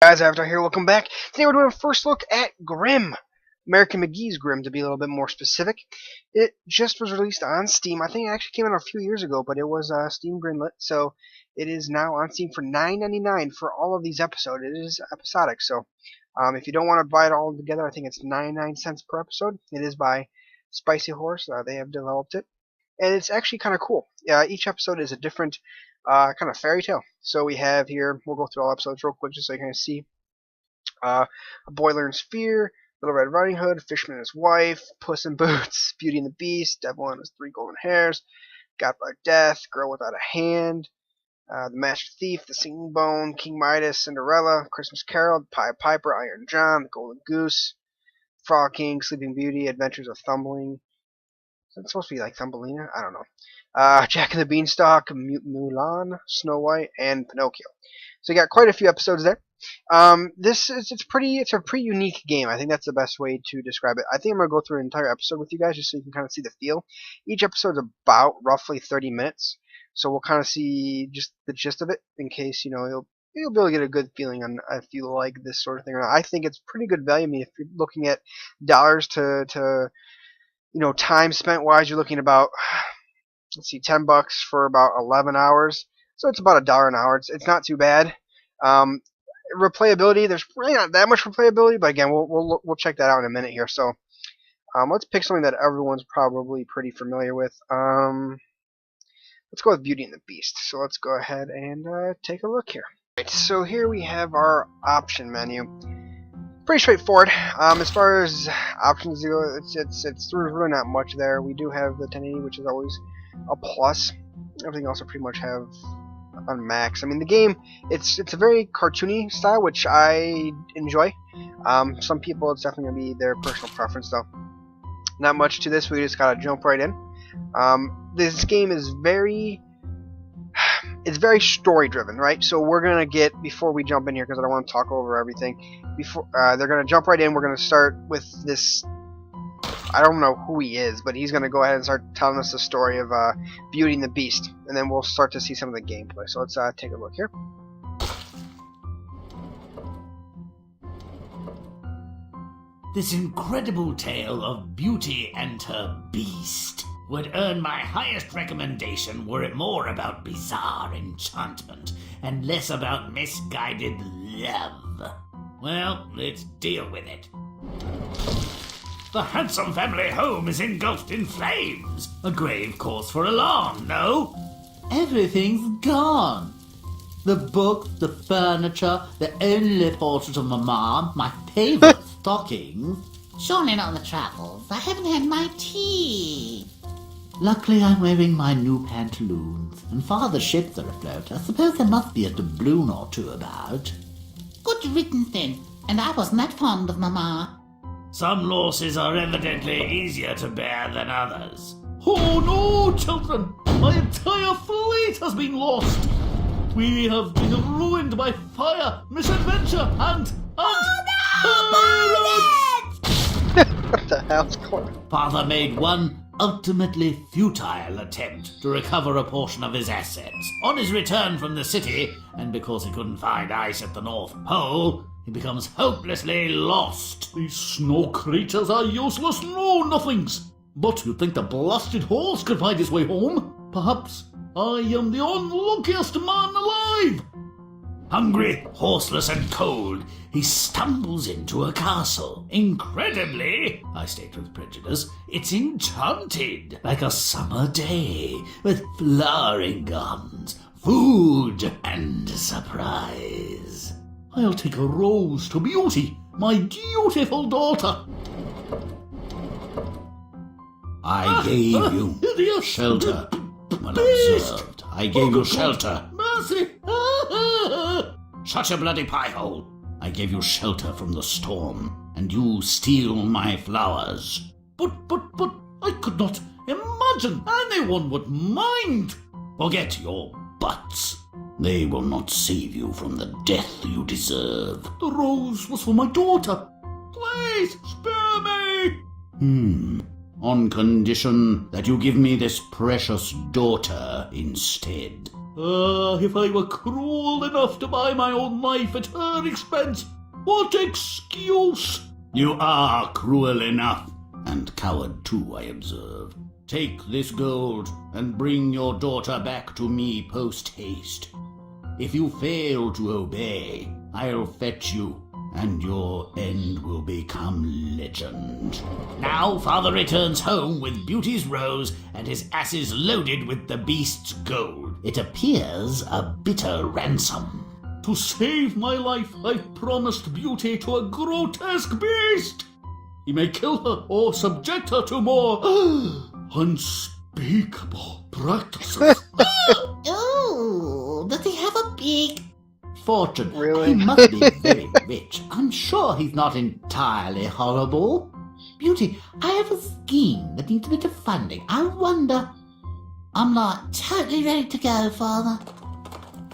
Guys, Avatar here, welcome back. Today we're doing a first look at Grimm. American Mcgee's Grimm, to be a little bit more specific. It just was released on Steam. I think it actually came out a few years ago, but it was Steam greenlit, so it is now on Steam for $9.99 for all of these episodes. It is episodic, so if you don't want to buy it all together, I think it's 99 cents per episode. It is by Spicy Horse. They have developed it, and it's actually kind of cool. Each episode is a different kind of fairy tale. So we have here, we'll go through all episodes real quick just so you can see. A Boy Learns Fear, Little Red Riding Hood, Fishman and His Wife, Puss in Boots, Beauty and the Beast, Devil and His Three Golden Hairs, God by Death, Girl Without a Hand, The Master Thief, The Singing Bone, King Midas, Cinderella, Christmas Carol, Pied Piper, Iron John, The Golden Goose, Frog King, Sleeping Beauty, Adventures of Thumbling. Is that supposed to be like Thumbelina? I don't know. Jack and the Beanstalk, Mulan, Snow White, and Pinocchio. So you got quite a few episodes there. It's a pretty unique game. I think that's the best way to describe it. I think I'm gonna go through an entire episode with you guys just so you can kind of see the feel. Each episode's about roughly 30 minutes, so we'll kind of see just the gist of it in case you'll be able to get a good feeling on if you like this sort of thing or not. I think it's pretty good value. I mean, if you're looking at dollars to time spent wise, you're looking about, let's see, $10 for about 11 hours. So it's about $1 an hour. It's not too bad. Replayability, there's really not that much replayability, but again, we'll check that out in a minute here. So let's pick something that everyone's probably pretty familiar with. Let's go with Beauty and the Beast. So let's go ahead and take a look here. Right, so here we have our option menu. Pretty straightforward. As far as options go, it's really not much there. We do have the 1080, which is always a plus. Everything else I pretty much have on max. I mean, the game, it's a very cartoony style, which I enjoy. Some people, it's definitely gonna be their personal preference, though. Not much to this. We just gotta jump right in. This game is very story driven, right? So we're gonna get, before we jump in here, because I don't want to talk over everything. Before they're gonna jump right in, we're gonna start with this. I don't know who he is, but he's gonna go ahead and start telling us the story of Beauty and the Beast, and then we'll start to see some of the gameplay. So let's take a look here. This incredible tale of Beauty and her Beast would earn my highest recommendation were it more about bizarre enchantment and less about misguided love. Well, let's deal with it. The handsome family home is engulfed in flames. A grave cause for alarm, no? Everything's gone. The books, the furniture, the only portrait of Mama, my favourite stockings. Surely not the travels. I haven't had my tea. Luckily, I'm wearing my new pantaloons, and Father's ships are afloat. I suppose there must be a doubloon or two about. Good riddance then, and I wasn't that fond of Mama. Some losses are evidently easier to bear than others. Oh no, children! My entire fleet has been lost! We have been ruined by fire, misadventure, and What the hell's going on? Father made one ultimately futile attempt to recover a portion of his assets. On his return from the city, and because he couldn't find ice at the North Pole, he becomes hopelessly lost. These snow creatures are useless know-nothings. But you'd think the blasted horse could find his way home. Perhaps I am the unluckiest man alive. Hungry, horseless, and cold, he stumbles into a castle. Incredibly, I state with prejudice, it's enchanted like a summer day with flowering gardens, food, and surprise. I'll take a rose to Beauty, my dutiful daughter. I gave you shelter. Unobserved. I gave you shelter. Mercy! Shut your bloody pie hole. I gave you shelter from the storm, and you steal my flowers. But, I could not imagine anyone would mind. Forget your buts. They will not save you from the death you deserve. The rose was for my daughter. Please, spare me. On condition that you give me this precious daughter instead. If I were cruel enough to buy my own life at her expense, what excuse? You are cruel enough, and coward too, I observe. Take this gold, and bring your daughter back to me post-haste. If you fail to obey, I'll fetch you, and your end will become legend. Now father returns home with Beauty's rose and his asses loaded with the beast's gold. It appears a bitter ransom. To save my life, I promised Beauty to a grotesque beast. He may kill her or subject her to more unspeakable practices. Oh, does he have a big Fortune. Really? He must be very rich. I'm sure he's not entirely horrible. Beauty, I have a scheme that needs a bit of funding. I wonder... I'm like totally ready to go, Father.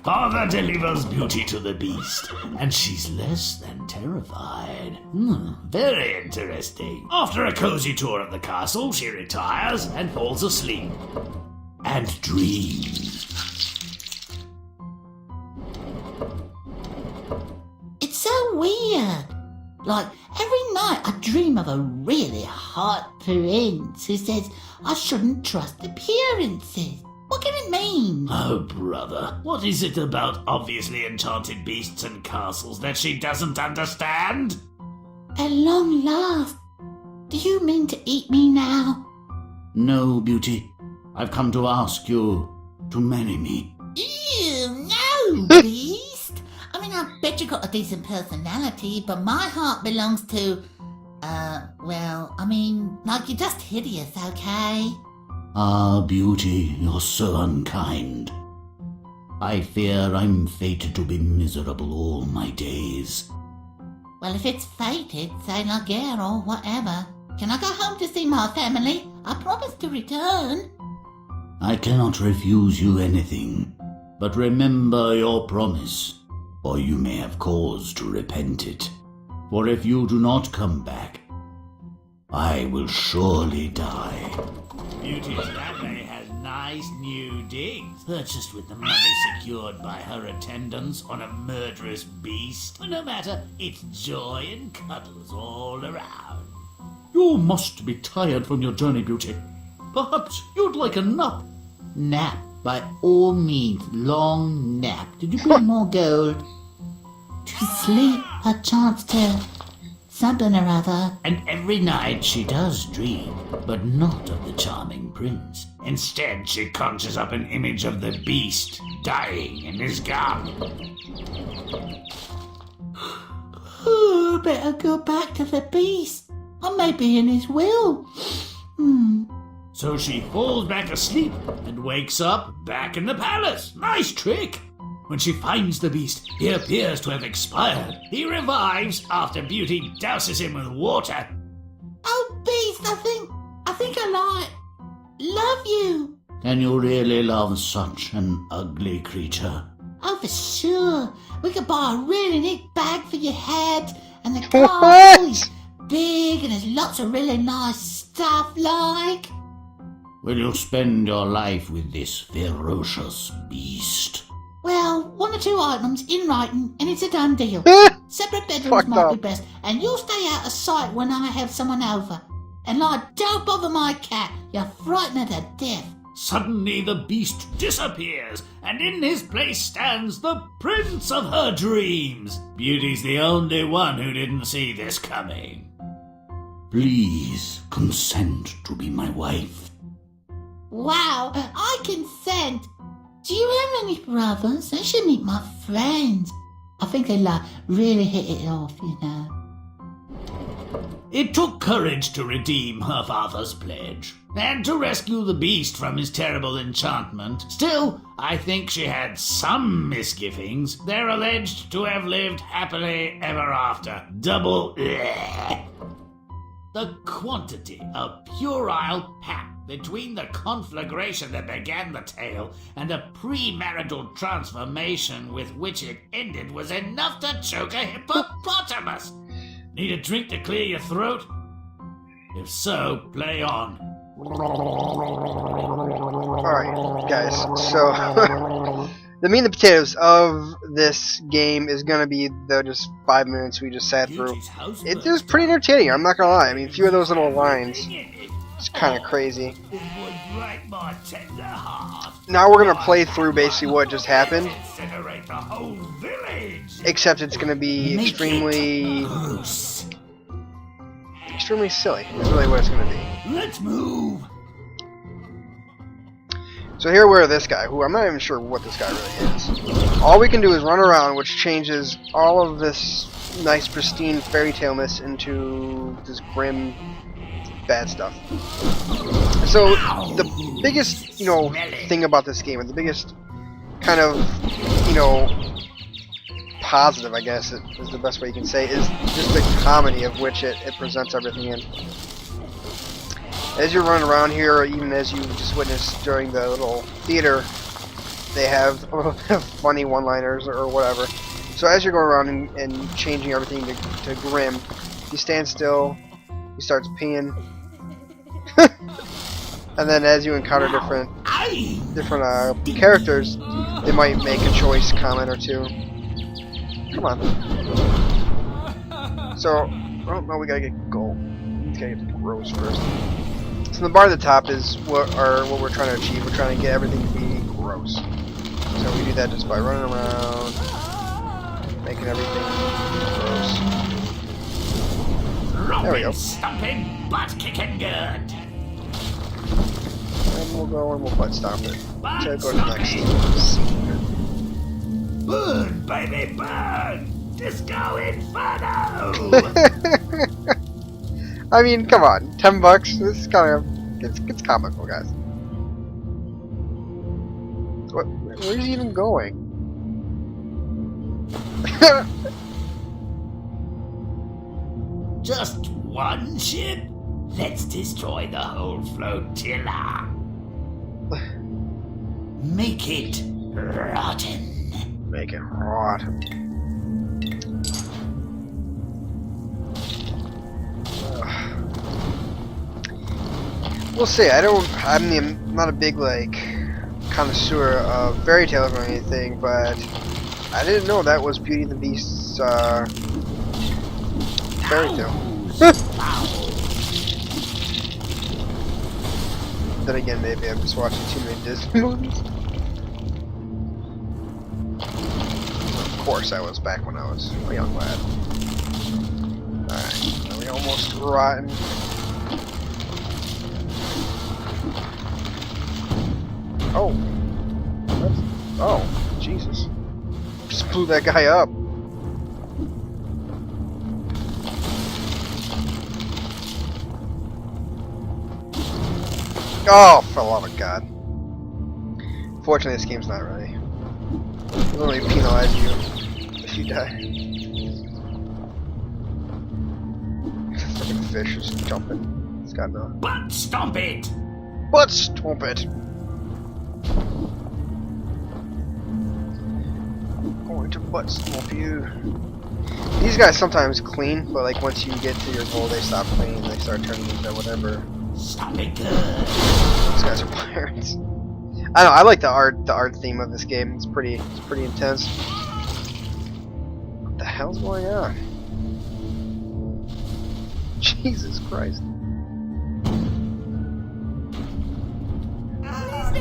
Father delivers Beauty to the beast, and she's less than terrified. Very interesting. After a cozy tour of the castle, she retires and falls asleep. And dreams. It's so weird. Like, every night I dream of a really hot prince who says I shouldn't trust appearances. What can it mean? Oh, brother, what is it about obviously enchanted beasts and castles that she doesn't understand? At long last, do you mean to eat me now? No, Beauty. I've come to ask you to marry me. Ew, no, beast. I mean, I bet you got a decent personality, but my heart belongs to, well, I mean, like, you're just hideous, okay? Ah, Beauty, you're so unkind. I fear I'm fated to be miserable all my days. Well, if it's fated, say la guerre or whatever. Can I go home to see my family? I promise to return. I cannot refuse you anything, but remember your promise, or you may have cause to repent it. For if you do not come back, I will surely die. Beauty's family has nice new digs, purchased with the money secured by her attendance on a murderous beast. No matter, it's joy and cuddles all around. You must be tired from your journey, Beauty. Perhaps you'd like a nap. Nap, by all means, long nap. Did you bring more gold? To sleep, perchance to something or other. And every night she does dream, but not of the charming prince. Instead, she conjures up an image of the beast, dying in his garden. Oh, better go back to the beast. I may be in his will. So she falls back asleep and wakes up back in the palace. Nice trick! When she finds the beast, he appears to have expired. He revives after Beauty douses him with water. Oh, beast, I think I love you. Can you really love such an ugly creature? Oh, for sure. We could buy a really neat bag for your head, and the car What? is big and there's lots of really nice stuff like. Will you spend your life with this ferocious beast? Well, 1 or 2 items in writing, and it's a done deal. Separate bedrooms Fucked might be up. best, and you'll stay out of sight when I have someone over. And like, don't bother my cat, you'll frighten her to death. Suddenly the beast disappears, and in his place stands the prince of her dreams. Beauty's the only one who didn't see this coming. Please consent to be my wife. Wow, I consent. Do you have any brothers? I should meet my friends. I think they really hit it off, you know. It took courage to redeem her father's pledge, and to rescue the beast from his terrible enchantment. Still, I think she had some misgivings. They're alleged to have lived happily ever after. Double bleh. The quantity of puerile pap between the conflagration that began the tale and the premarital transformation with which it ended was enough to choke a hippopotamus. Need a drink to clear your throat? If so, play on. Alright, guys, so the meat and the potatoes of this game is gonna be the just 5 minutes we just sat through. It is pretty entertaining, I'm not gonna lie. I mean, a few of those little lines, it's kind of crazy. Now we're gonna play through basically what just happened, except it's gonna be extremely silly. Is really what it's gonna be. Let's move. So here we're this guy, who I'm not even sure what this guy really is. All we can do is run around, which changes all of this nice, pristine fairy tale-ness into this grim, bad stuff. So the biggest, thing about this game, and the biggest kind of, positive, I guess, is the best way you can say, is just the comedy of which it presents everything in. As you're running around here, or even as you just witnessed during the little theater, they have funny one-liners or whatever. So as you're going around and changing everything to Grimm, he stands still, he starts peeing, and then as you encounter different characters, they might make a choice comment or two. Come on. So, oh no, we gotta get gold. We gotta get the gross first. So the bar at the top is what we're trying to achieve. We're trying to get everything to be gross. So we do that just by running around, making everything gross. There we go. Stomping, butt kicking good. And we'll go and we'll butt stomp it. So go to the next scene. Burn, baby, burn! Disco Inferno! I mean, come on, $10. This is kind of it's comical, guys. Where's he even going? Just one ship? Let's destroy the whole flotilla. Make it rotten. Make it rotten. We'll see. I'm not a big connoisseur of fairy tales or anything, but I didn't know that was Beauty and the Beast's fairy tale. Then again, maybe I'm just watching too many Disney movies. Of course, I was back when I was a young lad. Alright, are we almost rotten? Oh. Oh, Jesus. Just blew that guy up. Oh, for the love of God. Fortunately, this game's not really. It'll only penalize you if you die. Fucking fish is jumping. It's got no. Butt stomp it! Butt stomp it! Going to butt stomp you. These guys sometimes clean, but once you get to your goal, they stop cleaning. They start turning into whatever. Stop it good. These guys are pirates. I don't know. I like the art theme of this game. It's pretty intense. What the hell's going on? Jesus Christ!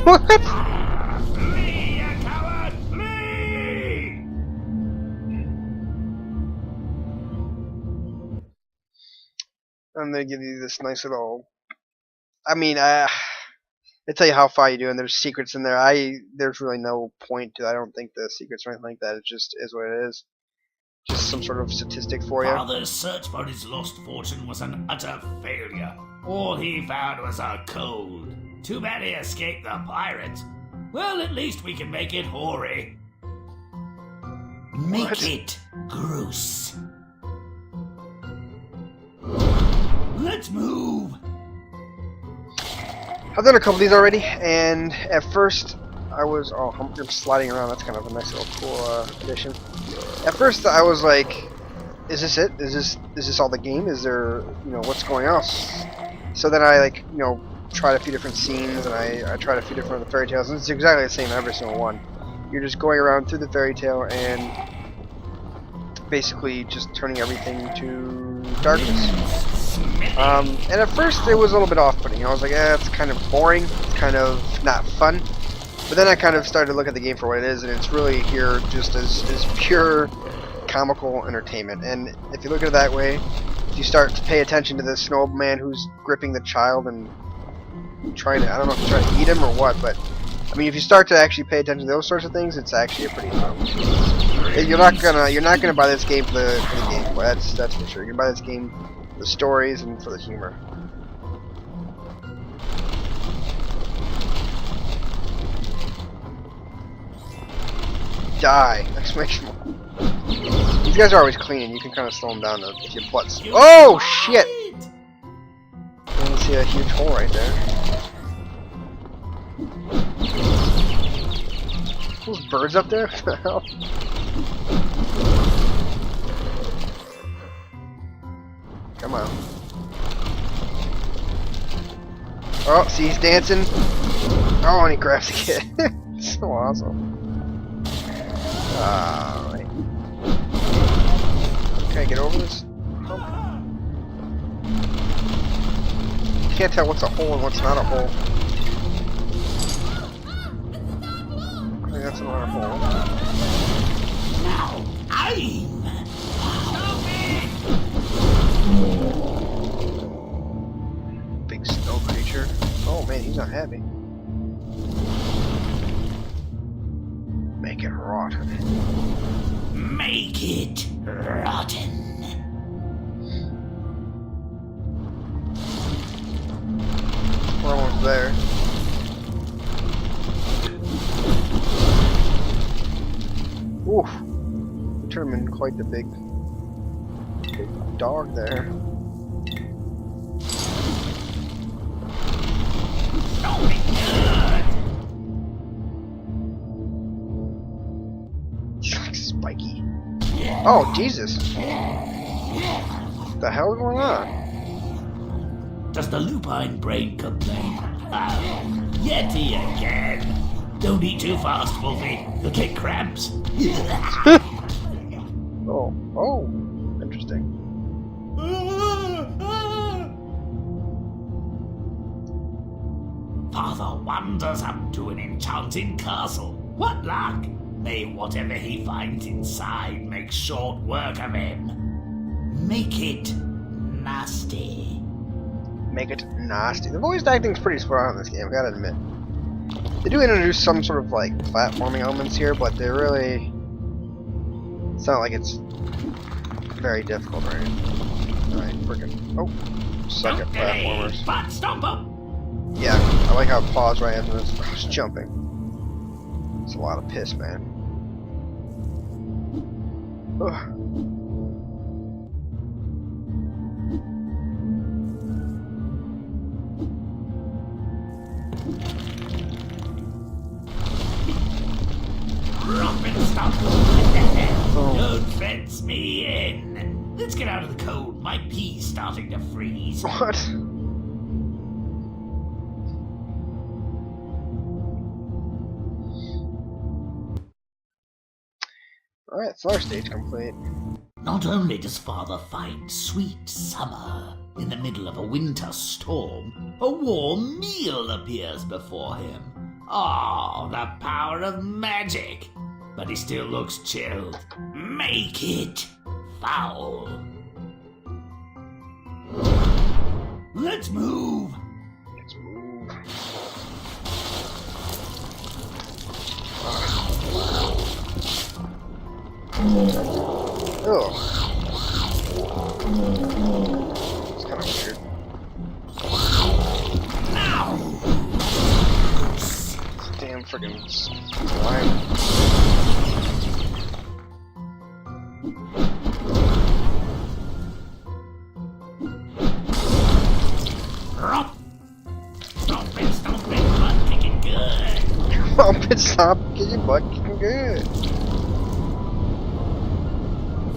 What? Flee, you coward! Flee! I'm gonna give you this nice little. I mean, they tell you how far you do, and there's secrets in there. There's really no point to. I don't think the secrets or anything like that. It just is what it is. Just some sort of statistic for you. Father's search for his lost fortune was an utter failure. All he found was a cold. Too bad he escaped the pirates. Well, at least we can make it hoary. Make What? it gross. Let's move. I've done a couple of these already, and at first I was I'm sliding around. That's kind of a nice little cool addition. At first I was like, "Is this it? Is this all the game? Is there what's going on?" So then I tried a few different scenes, and I tried a few different fairy tales, and it's exactly the same every single one. You're just going around through the fairy tale and basically just turning everything to darkness. And at first it was a little bit off-putting. I was like, it's kind of boring, it's kind of not fun. But then I kind of started to look at the game for what it is, and it's really here just as pure comical entertainment. And if you look at it that way, if you start to pay attention to the snowman who's gripping the child and trying to, I don't know if he's trying to eat him or what, but I mean, if you start to actually pay attention to those sorts of things, it's actually a pretty fun. You're not gonna buy this game for the game. Well, that's for sure. You're gonna buy this game for the stories and for the humor. Die! Exclamation mark. These guys are always clean. You can kind of slow them down with your butts. Oh shit! You can see a huge hole right there. Those birds up there? What the hell? Come on. Oh, see, he's dancing. Oh, and he grabs the kid. So awesome. Alright. Can I get over this? You can't tell what's a hole and what's not a hole. I think that's another hole. Now, aim! Big snow creature. Oh man, he's not happy. Make it rotten. Make it rotten. We're almost there. Oof. Turned him into quite the big dog there. Don't be good. He's like spiky. Oh, Jesus. What the hell is going on? Does the lupine brain complain? Oh, Yeti again. Don't eat too fast, Wolfie. You'll get cramps. Oh, interesting. Father wanders up to an enchanted castle. What luck! May whatever he finds inside make short work of him. Make it nasty. Make it nasty. The voice acting's pretty spot on in this game, I gotta admit. They do introduce some sort of like platforming elements here, but they're really. It's not like it's very difficult, right? Alright, freaking. Oh, suck at platformers. But stomp up. Yeah, I like how it paused right after this. I was jumping. It's a lot of piss, man. Ugh. Romp and stomp. Don't fence me in. Let's get out of the cold. My pee's starting to freeze. What? Alright, so our stage complete. Not only does Father find sweet summer in the middle of a winter storm, a warm meal appears before him. Oh, the power of magic! But he still looks chilled. Make it foul. Let's move. Let's move. Oh. It's kind of weird. Now. This damn friggin' slime. Stomping, butt kicking good. Bump it, stop, get your butt kicking good.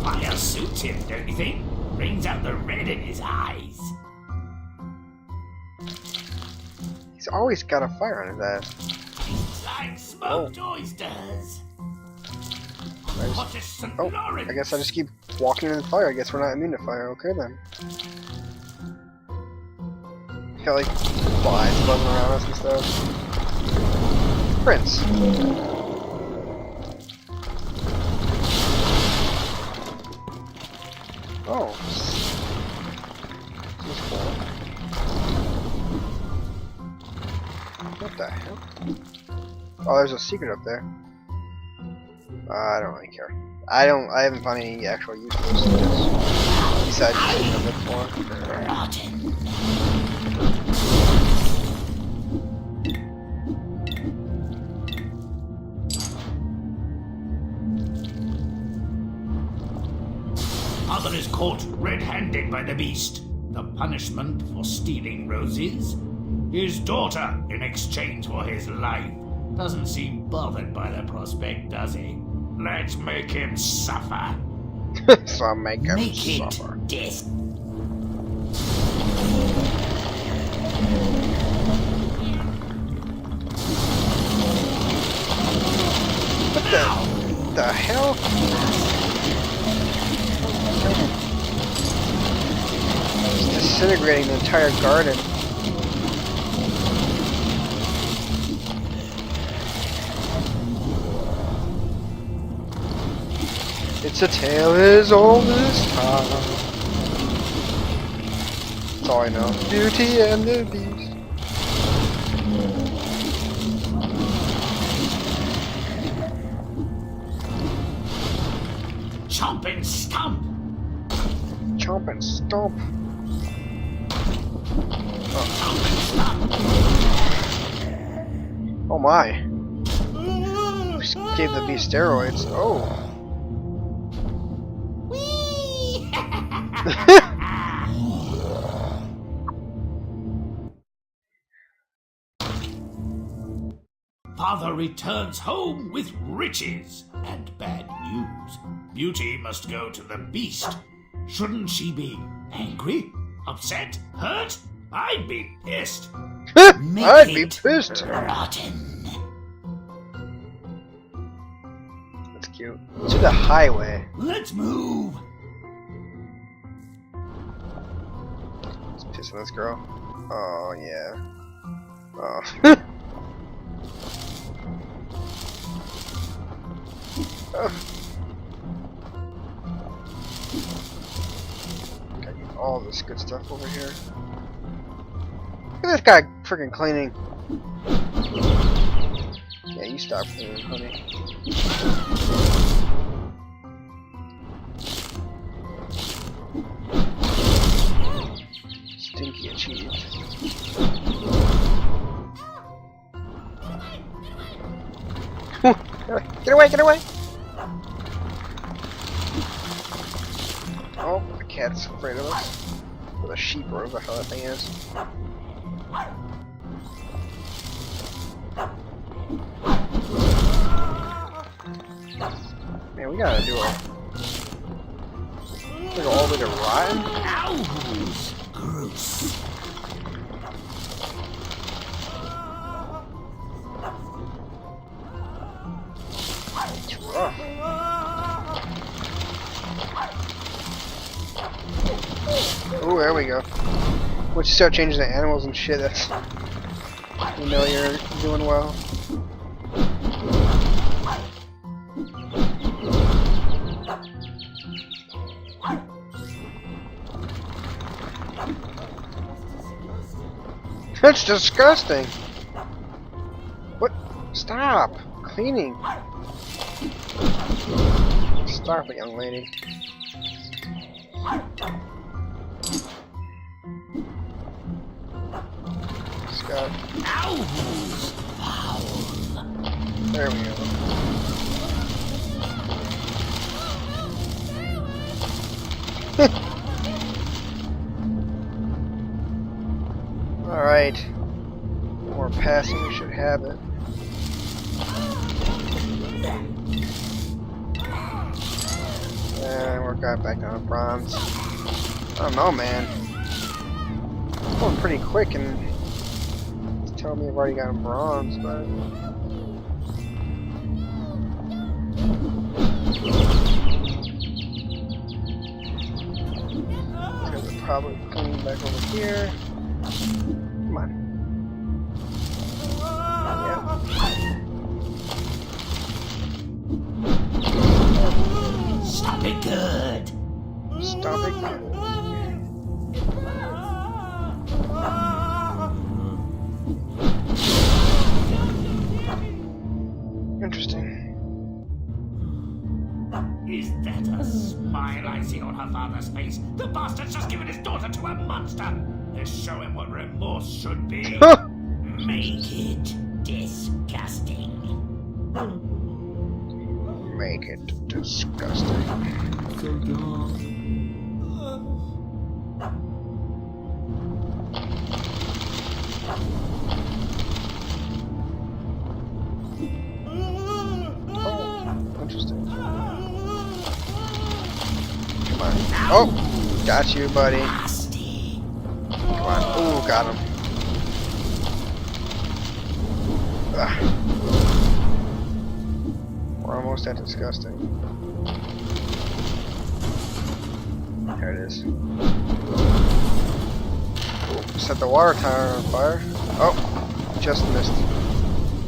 Fire suits him, don't you think? Brings out the red in his eyes. He's always got a fire on his ass. Like smoked oysters. Hottest St. Oh, Lawrence. I guess I just keep walking into the fire. I guess we're not immune to fire. Okay then. Got like flies buzzing around us and stuff. Prince. Oh. This is cool. What the hell? Oh, there's a secret up there. I don't really care. I haven't found any actual use for those secrets. Besides just taking them for. Rotten. Father is caught red-handed by the beast. The punishment for stealing roses? His daughter in exchange for his life. Doesn't seem bothered by the prospect, does he? Let's make him suffer. So I'll make him Make suffer. it death. What the hell? It's disintegrating the entire garden. It's a tale as old as time. That's all I know. Beauty and the Beast. Chomp and stomp. Chomp and stomp. Chomp and stomp. Oh my. Just gave the beast steroids. Oh. Father returns home with riches and bad news. Beauty must go to the beast. Shouldn't she be angry? Upset? Hurt? I'd be pissed. I'd be pissed. Rotten. That's cute. To the highway. Let's move. Let's piss on this girl. Oh yeah. Oh. Gotta get all this good stuff over here. Look at this guy freaking cleaning. Yeah, you stop cleaning, honey. Stinky achieved. Get away, get away! Oh, the cat's afraid of us. Or the sheep, or whatever the hell that thing is. Man, we gotta do a... We go all the way to Rotten? Ow! Gross. It's rough. Ooh, there we go. Once you start changing the animals and shit, that's... You know you're doing well. That's disgusting! What? Stop! Cleaning! Stop it, young lady. Scott. Ow! There we go. Alright. More passing, we should have it. And we're got back down to bronze. I don't know, man. It's going pretty quick and it's tell me I've already gotten bronze, but... They're probably coming back over here. Come on. Stop it good. Stop it. Interesting. Is that a smile I see on her father's face? The bastard's just given his daughter to a monster. Let's show him what remorse should be. Make it disgusting. Make it disgusting. So dark. Oh, interesting. Come on. Oh, got you, buddy. Come on. Ooh, got him. Ugh. We're almost at disgusting. There it is. Ooh, set the water tower on fire. Oh, just missed.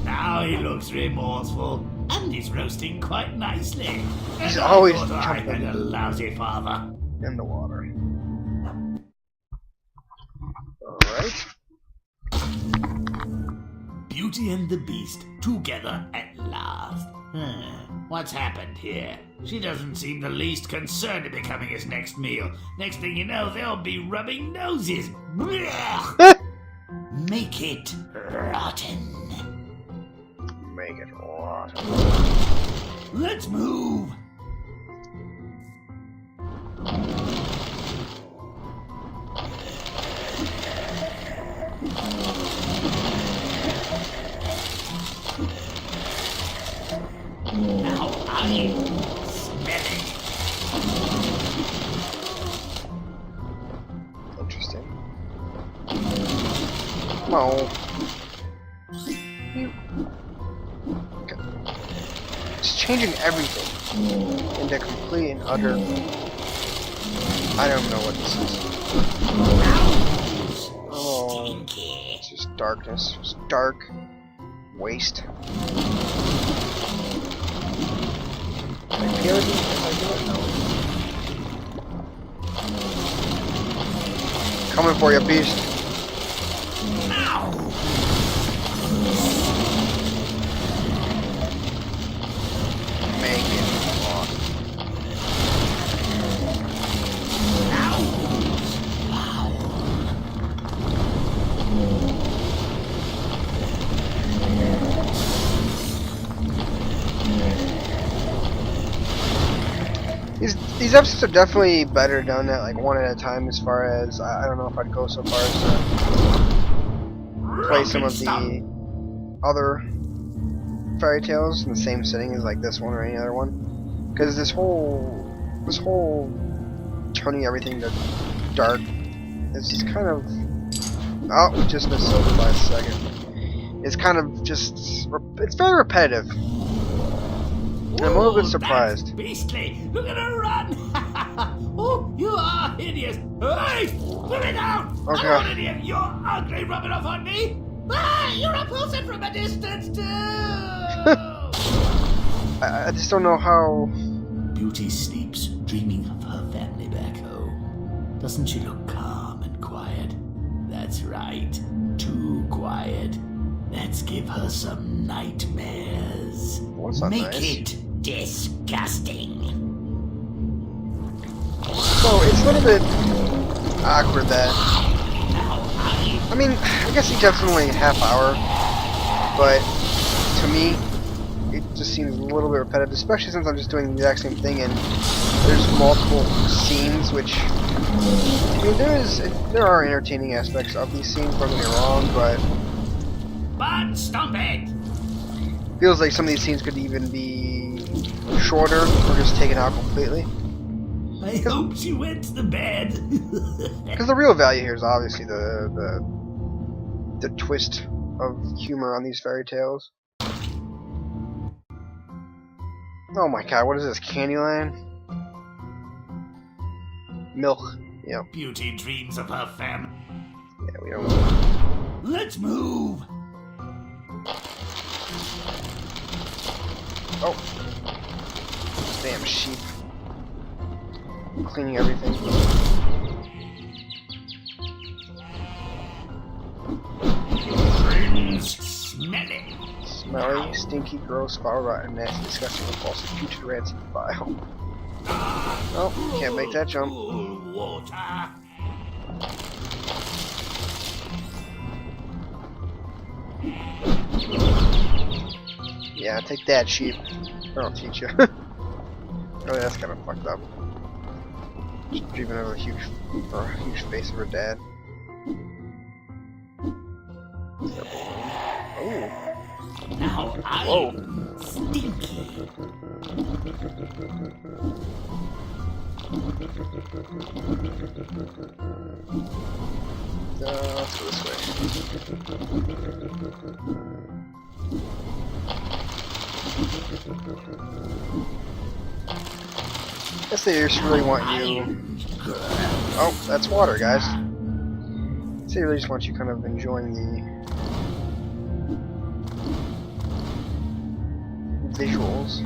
Now he looks remorseful, and he's roasting quite nicely. He's always I jumping had a lousy father. in the water. Alright. Beauty and the Beast together at last. What's happened here? She doesn't seem the least concerned in becoming his next meal. Next thing you know, they'll be rubbing noses. Blech! Make it rotten. Make it rotten. Let's move. Now I'm smelling. Interesting. Oh. Okay. It's changing everything into complete and utter. I don't know what this is. Oh, it's just darkness. Just dark waste. Can I kill it if I do it? No. Coming for you, beast. Make it awesome. These episodes are definitely better done at like one at a time. As far as I don't know if I'd go so far as to play some of the other fairy tales in the same setting as like this one or any other one, because this whole turning everything to dark is just kind of we just missed over by a second. It's kind of just it's very repetitive. I'm a little bit surprised. That's beastly! Look at her run! Oh, you are hideous! Hey! Put me down! Okay. I'm not an idiot! You're ugly, rubbing off on me! Ah! You're repulsive from a distance, too! I just don't know how. Beauty sleeps, dreaming of her family back home. Doesn't she look calm and quiet? That's right. Too quiet. Let's give her some nightmares. What's not Make nice? it disgusting. So it's a little bit awkward that. I mean, I guess each episode's only a half hour, but to me, it just seems a little bit repetitive, especially since I'm just doing the exact same thing and there's multiple scenes, which I mean, there are entertaining aspects of these scenes. Don't get me wrong, but Stop it! feels like some of these scenes could even be shorter or just taken out completely. I hope she went to the bed. Because the real value here is obviously the twist of humor on these fairy tales. Oh my god, what is this, Candyland? Milk. Yep. Beauty dreams of her family. Yeah, we don't. Let's move. Oh. Damn sheep. Cleaning everything. Smelly. Smelly, stinky, gross, foul, rotten, nasty, disgusting, repulsive, putrid, rancid, vile. Oh, can't make that jump. Cool water. Yeah, take that, sheep. I'll teach you. Oh, that's kind of fucked up. She's dreaming of a huge face of her dad. Oh. Now Whoa. I'm stinky. Let's go this way. I guess they just really want you. Oh, that's water, guys. They really just want you kind of enjoying the visuals.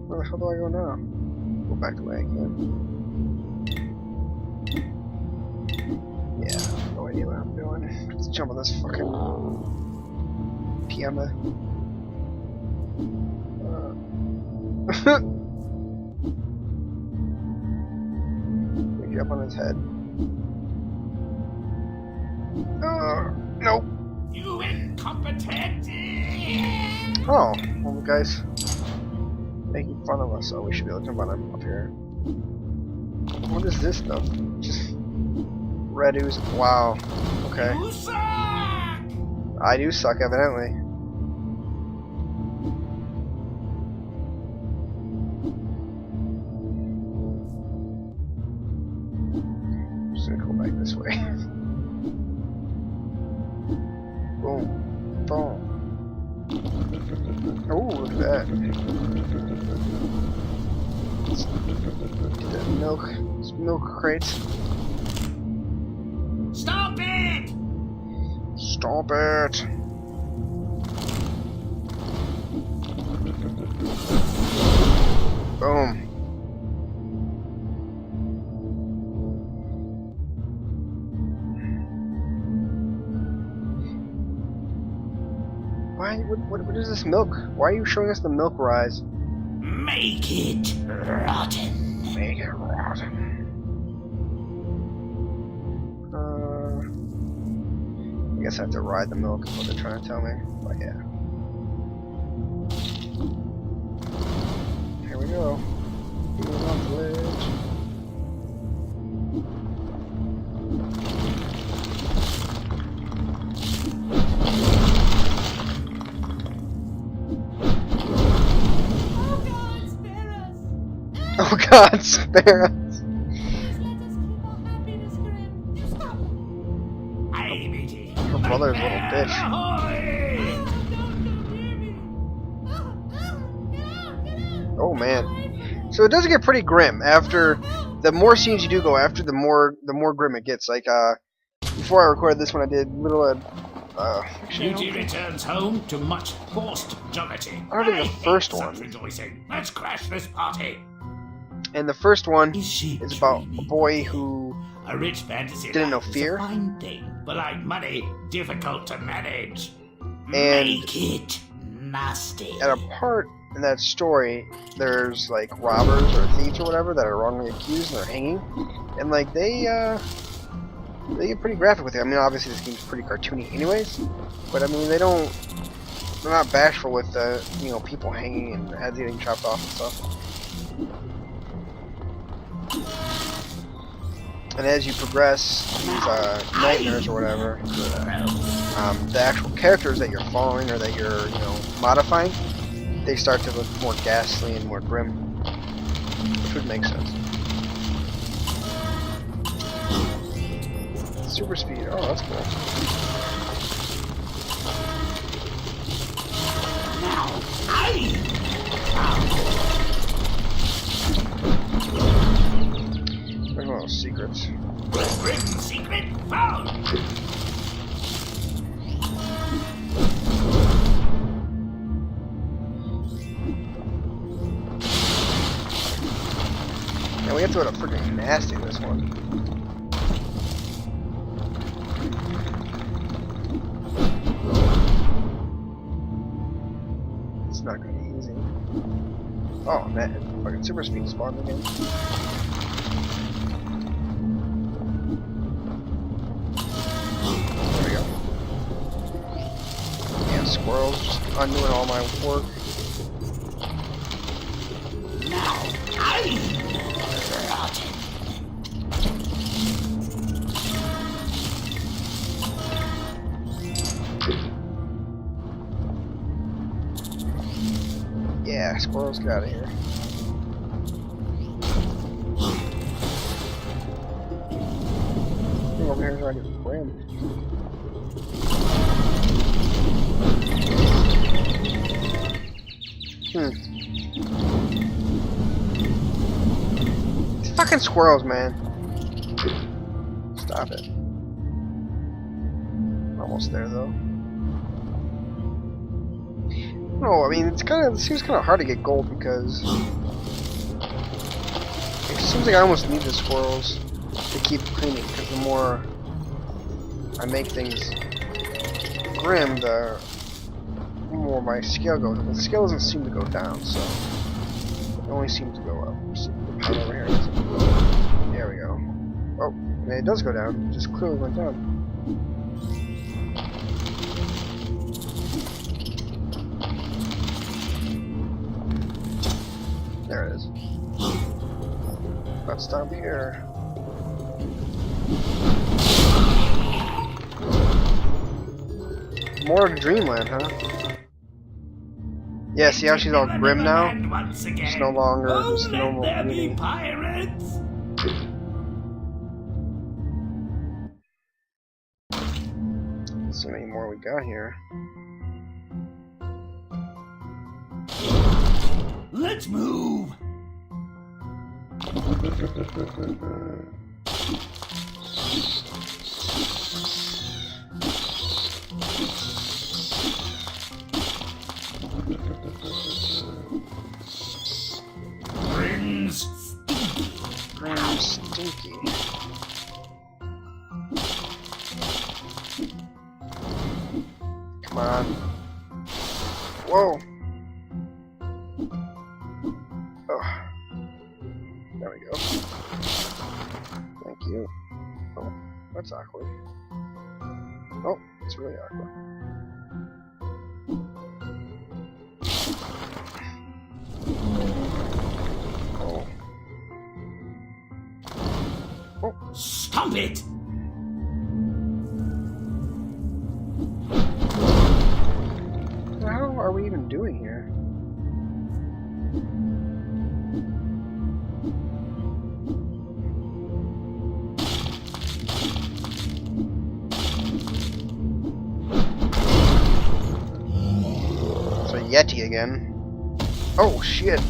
Where the hell do I go now? Go back the way again. Yeah, no idea what I'm doing. Let's jump on this fucking piano. We jump on his head. Nope. You incompetent. Oh, well, the guy's making fun of us, so we should be able to jump on him up here. What is this stuff? Just red ooze. Wow. Okay. You suck. I do suck, evidently. I'm just gonna go back this way. Boom. Boom. Oh, look at that. Get that milk. Some milk crates. Stop it. Stop it. Boom. Why? What is this milk? Why are you showing us the milk rise? Make it rotten. Make it rotten. I guess I have to ride the milk is what they're trying to tell me. But yeah. Here we go. Moving off the ledge. Oh God, spare us! Hey, matey. Her brother's a little bitch. Oh man. So it does get pretty grim after the more scenes you do go after, the more grim it gets. Like before I recorded this one, I did little Beauty returns home to much forced jollity. I don't think the first one. Rejoicing. Let's crash this party. And the first one Is she is about a dreamy? boy who A rich fantasy didn't know life is fear. a fine thing, but like money, difficult to manage. And- Make it nasty. at a part in that story, there's like robbers or thieves or whatever that are wrongly accused and they're hanging, and like they get pretty graphic with it. I mean, obviously this game's pretty cartoony, anyways, but I mean they're not bashful with people hanging and heads getting chopped off and stuff. And as you progress these nightmares or whatever, the actual characters that you're following or that you're modifying, they start to look more ghastly and more grim, which would make sense. super speed. Oh, that's cool. Now, I. There's one of those secrets. Grimm secret found. Yeah, we have to go to freaking nasty this one. It's not gonna be easy. Oh man, fucking super speed spawned again. There we go. Yeah, squirrels just undoing all my work. Now, I. Yeah, squirrels, get out of here. I think over here is where I get Grimm. These fucking squirrels, man. Stop it. Almost there, though. No, I mean, it seems kind of hard to get gold because it seems like I almost need the squirrels to keep cleaning, because the more I make things Grimm, the more my scale goes up. The scale doesn't seem to go down, so it only seems to go up. Just power over here. There we go. Oh, and it does go down. It just clearly went down. There it is. Let's stop here. More of Dreamland, huh? Yeah, see how she's all Grimm now? It's no longer just normal beauty. Pirates. Let's see how many more we got here. Let's move. Grimm's Grimm stinky. Come on. Whoa. Oh. There we go. Thank you. Oh, that's awkward. Oh, it's really awkward. Oh. Oh. Stomp it! What the hell are we even doing here? It's a Yeti again. Oh shit.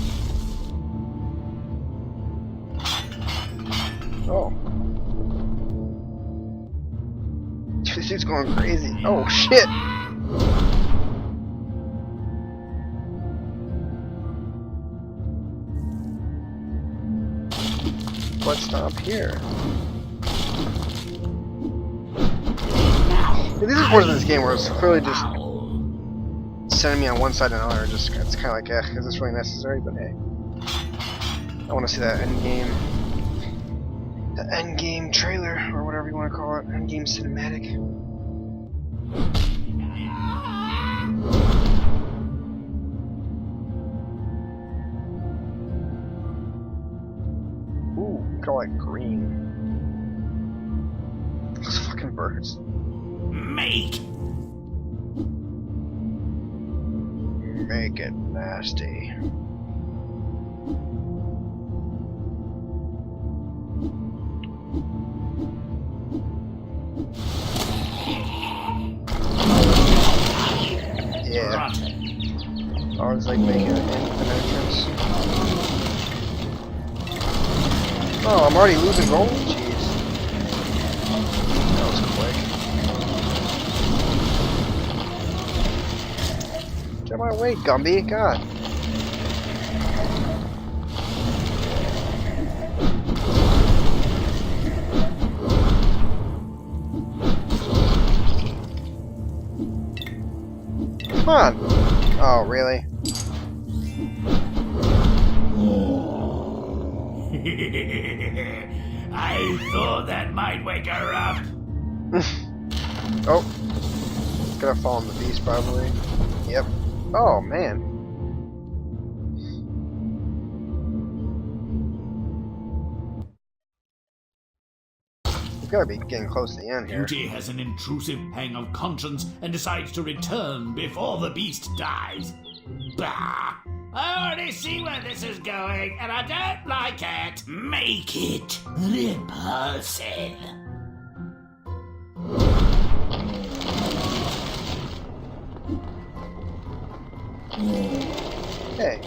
Oh. This dude's going crazy. Oh shit. Let's stop here. These are portions of this game where it's clearly just sending me on one side and another. Just it's kind of like, is this really necessary? But hey, I want to see that end game trailer or whatever you want to call it, end game cinematic. Ooh, look at all that green. Those fucking birds. Make Make it nasty. dogs like making an entrance. Oh, I'm already losing gold? Jeez. That was quick. Get my way, Gumby. God. Come on. Oh, really? I thought that might wake her up. Oh. Gonna fall on the beast, probably. Yep. Oh, man. We've gotta be getting close to the end here. Beauty has an intrusive pang of conscience and decides to return before the beast dies. Bah! I already see where this is going, and I don't like it. Make it repulsive. Hey.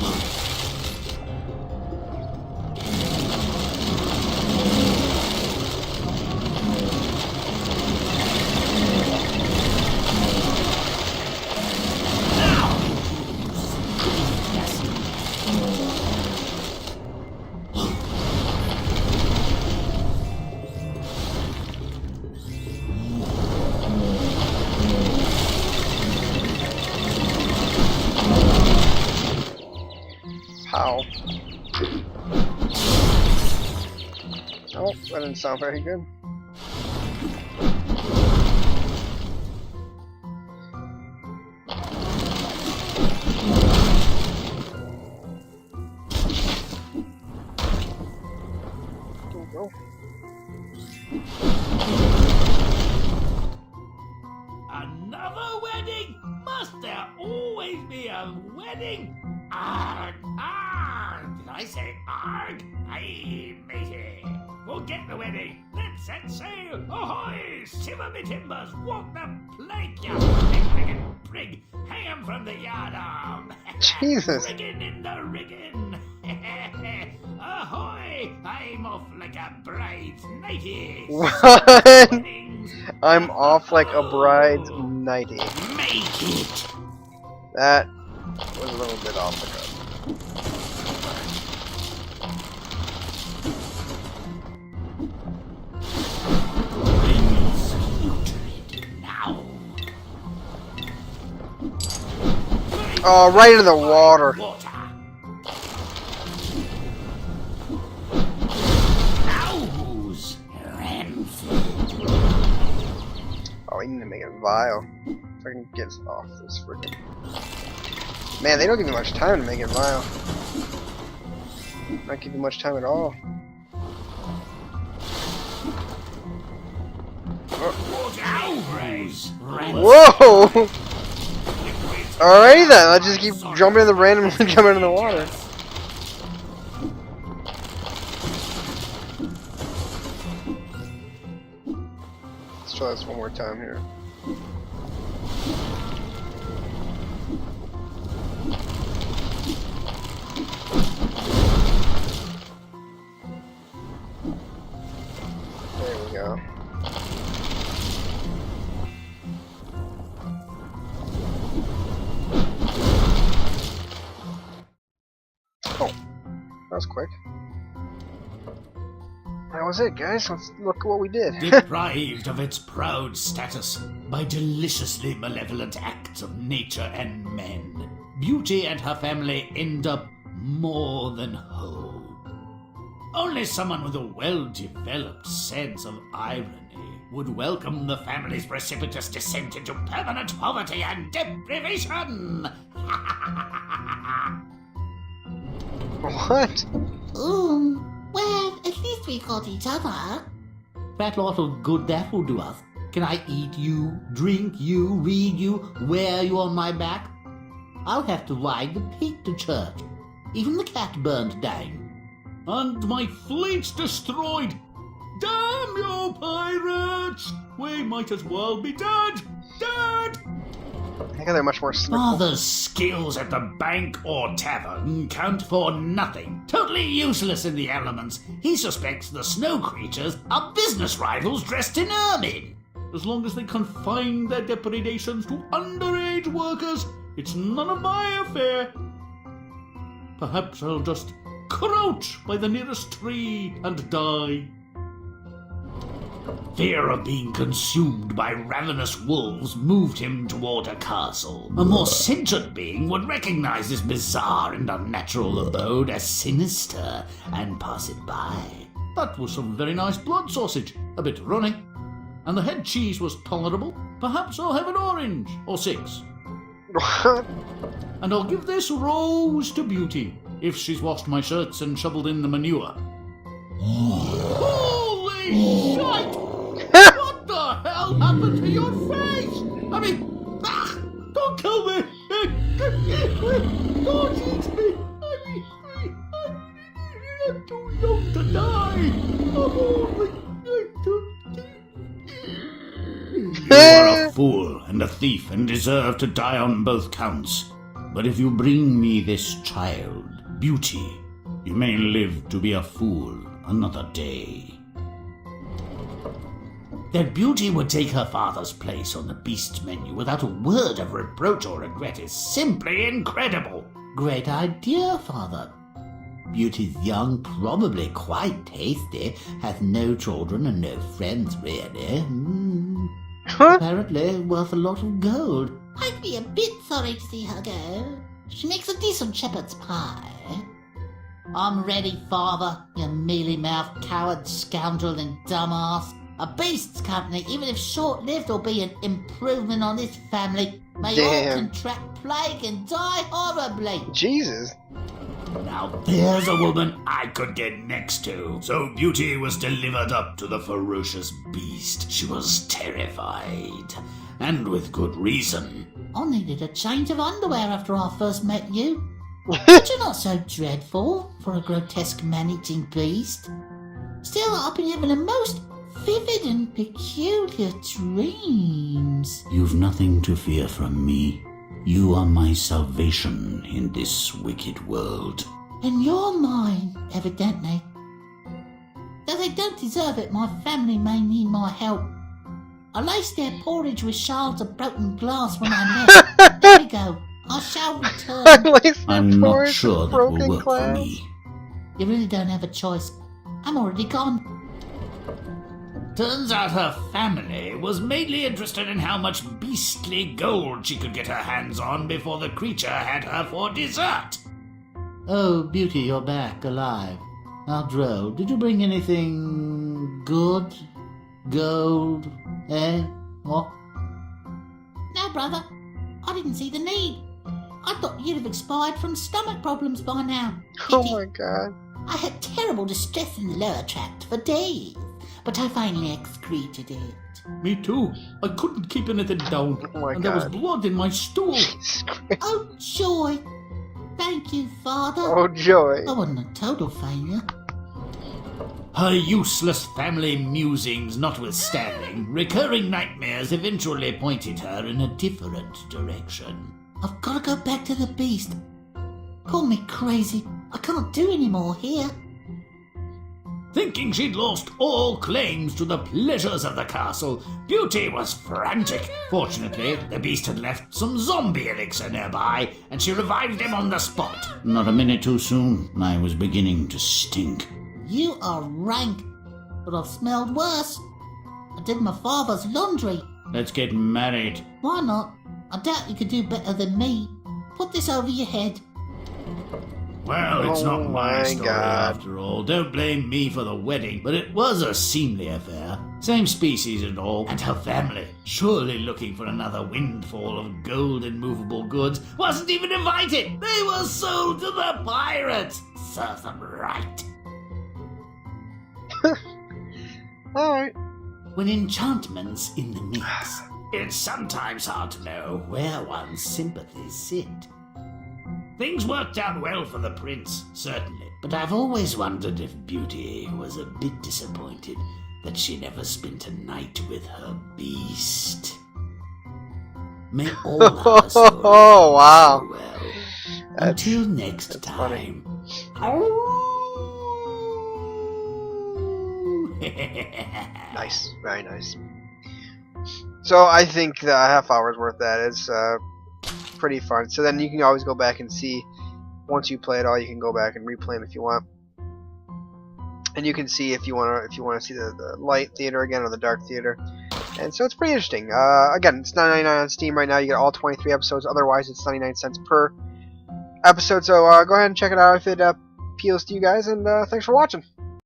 How? Oh, that didn't sound very good. There we go. Another wedding? Must there always be a wedding? Arg! Arg! Did I say arg? Aye, matey. Forget the wedding. Let's set sail. Ahoy! Shiver me timbers. Walk the plank, you big-riggin' prig. Hang 'em from the yardarm. Jesus. Riggin' in the riggin'. Ahoy! I'm off like a bride's nightie. What? I'm off like a bride's nightie. Make it. That was a little bit off the cuff. Now. Oh, right into the water. Water. Oh, we need to make it vile. So I can get off this freaking. Man, they don't give me much time to make it vile. Not give you much time at all. Whoa! Alrighty then, I'll just keep jumping in the randomly jumping in the water. Let's try this one more time here. There we go. Oh, that was quick. That was it, guys. Let's look at what we did. Deprived of its proud status by deliciously malevolent acts of nature and men, Beauty and her family end up more than whole. Only someone with a well-developed sense of irony would welcome the family's precipitous descent into permanent poverty and deprivation. What? Ooh, well, at least we got each other. That lot of good that will do us. Can I eat you, drink you, read you, wear you on my back? I'll have to ride the pig to church. Even the cat burned down. And my fleet's destroyed. Damn you, pirates! We might as well be dead! Dead! Yeah, they're much more slick. Father's skills at the bank or tavern count for nothing. Totally useless in the elements. He suspects the snow creatures are business rivals dressed in ermine. As long as they confine their depredations to underage workers, it's none of my affair. Perhaps I'll just crouch by the nearest tree and die. Fear of being consumed by ravenous wolves moved him toward a castle. A more sentient being would recognize this bizarre and unnatural abode as sinister and pass it by. That was some very nice blood sausage, a bit runny, and the head cheese was tolerable. Perhaps I'll have an orange, or 6. And I'll give this rose to Beauty, if she's washed my shirts and shoveled in the manure. Holy shite! What the hell happened to your face? I mean, don't kill me! Don't eat me! I'm too young to die! I'm only 18. You are a fool and a thief and deserve to die on both counts. But if you bring me this child, Beauty, you may live to be a fool another day. That Beauty would take her father's place on the beast menu without a word of reproach or regret is simply incredible. Great idea, father. Beauty's young, probably quite tasty, has no children and no friends, really. Apparently worth a lot of gold. I'd be a bit sorry to see her go. She makes a decent shepherd's pie. I'm ready, father, you mealy-mouthed coward, scoundrel and dumbass. A beast's company, even if short-lived, will be an improvement on this family. May all contract plague and die horribly. Jesus. Now there's a woman I could get next to. So Beauty was delivered up to the ferocious beast. She was terrified, and with good reason. I needed a change of underwear after I first met you. But you're not so dreadful for a grotesque managing beast. Still, I've been having the most vivid and peculiar dreams. You've nothing to fear from me. You are my salvation in this wicked world. And you're mine, evidently. Though they don't deserve it, my family may need my help. I laced their porridge with shards of broken glass when I left. There we go. I shall return. I'm not sure that will work for me. You really don't have a choice. I'm already gone. Turns out her family was mainly interested in how much beastly gold she could get her hands on before the creature had her for dessert. Oh, Beauty, you're back, alive. How droll. Did you bring anything good? Gold? Eh? What? No, brother. I didn't see the need. I thought you'd have expired from stomach problems by now. Oh my god. I had terrible distress in the lower tract for days, but I finally excreted it. Me too. I couldn't keep anything down. Oh my and god. There was blood in my stool. Jesus Christ. Oh, joy. Thank you, Father. Oh, joy. I wasn't a total failure. Her useless family musings notwithstanding, recurring nightmares eventually pointed her in a different direction. I've got to go back to the beast. Call me crazy. I can't do any more here. Thinking she'd lost all claims to the pleasures of the castle, Beauty was frantic. Fortunately, the beast had left some zombie elixir nearby, and she revived him on the spot. Not a minute too soon, I was beginning to stink. You are rank, but I've smelled worse. I did my father's laundry. Let's get married. Why not? I doubt you could do better than me. Put this over your head. Well, it's not my story God. after all. Don't blame me for the wedding, but it was a seemly affair. Same species and all, and her family, surely looking for another windfall of gold and movable goods, wasn't even invited. They were sold to the pirates. Serve them right. Alright. When enchantment's in the mix, it's sometimes hard to know where one's sympathies sit. Things worked out well for the prince, certainly, but I've always wondered if Beauty was a bit disappointed that she never spent a night with her beast. May all our souls Oh, wow. so well. That's- Until next that's funny. time. Nice, very nice. So I think the half hour's worth that. It's pretty fun. So then you can always go back and see. Once you play it all, you can go back and replay them if you want. And you can see if you want to see the light theater again or the dark theater. And so it's pretty interesting. Again, it's $9.99 on Steam right now. You get all 23 episodes. Otherwise, it's 99 cents per episode. So go ahead and check it out if it appeals to you guys. And thanks for watching.